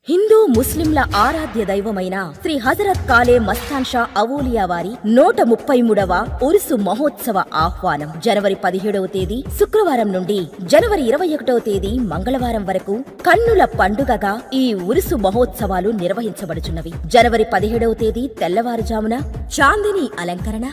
హిందూ ముస్లింల ఆరాధ్య దైవమైన శ్రీ హజరత్ కాలే మస్తాన్ షా అవులియా వారి 133వ ఉరుసు మహోత్సవ ఆహ్వానం జనవరి 17వ తేదీ శుక్రవారం నుండి జనవరి 21వ తేదీ మంగళవారం వరకు కన్నుల పండుగగా ఈ ఉరుసు మహోత్సవాలు నిర్వహించబడుచున్నవి. జనవరి 17వ తేదీ తెల్లవారుజామున చాందిని అలంకరణ,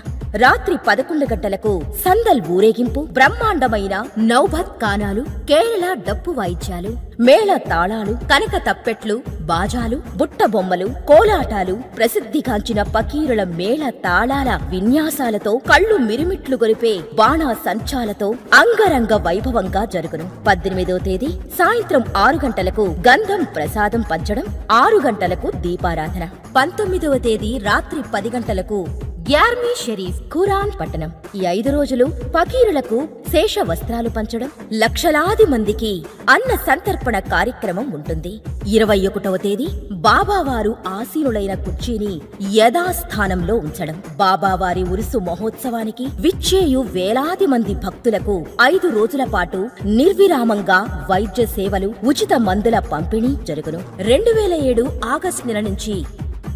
రాత్రి 11 గంటలకు సందల్ ఊరేగింపు, బ్రహ్మాండమైన నౌబత్ కానాలు, కేరళ డప్పు వాయిద్యాలు, మేళ తాళాలు, కనక తప్పెట్లు, బాజాలు, బుట్ట బొమ్మలు, కోలాటాలు, ప్రసిద్ధిగాంచిన పకీరుల మేళ తాళాల విన్యాసాలతో కళ్ళు మిరిమిట్లు గొలిపే బాణా సంచాలతో అంగరంగ వైభవంగా జరుగును. 18వ తేదీ సాయంత్రం 6 గంటలకు గంధం ప్రసాదం పంచడం, 6 గంటలకు దీపారాధన. 19వ తేదీ రాత్రి 10 గంటలకు గ్యార్మీ షరీఫ్ ఖురాన్ పట్టణం. ఈ 5 రోజులు ఫకీరులకు శేష వస్త్రాలు పంచడం, లక్షలాది మందికి అన్న సంతర్పణ కార్యక్రమం ఉంటుంది. 21వ తేదీ బాబావారు ఆసీనులైన కుర్చీని యథాస్థానంలో ఉంచడం. బాబావారి ఉరుసు మహోత్సవానికి విచ్చేయు వేలాది మంది భక్తులకు 5 రోజుల పాటు నిర్విరామంగా వైద్య సేవలు, ఉచిత మందుల పంపిణీ జరుగును. 2007 ఆగస్టు నెల నుంచి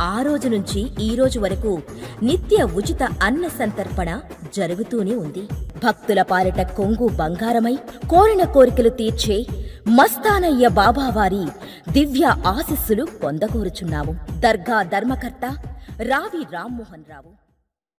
ఆ రోజు నుంచి ఈ రోజు వరకు నిత్య ఉచిత అన్న సంతర్పణ జరుగుతూనే ఉంది. భక్తుల పాలిట కొంగు బంగారమై కోరిన కోరికలు తీర్చే మస్తానయ్య బాబావారి దివ్య ఆశీస్సులు పొందకోరుచున్నాము. దర్గా ధర్మకర్త రావి రామ్మోహన్ రావు.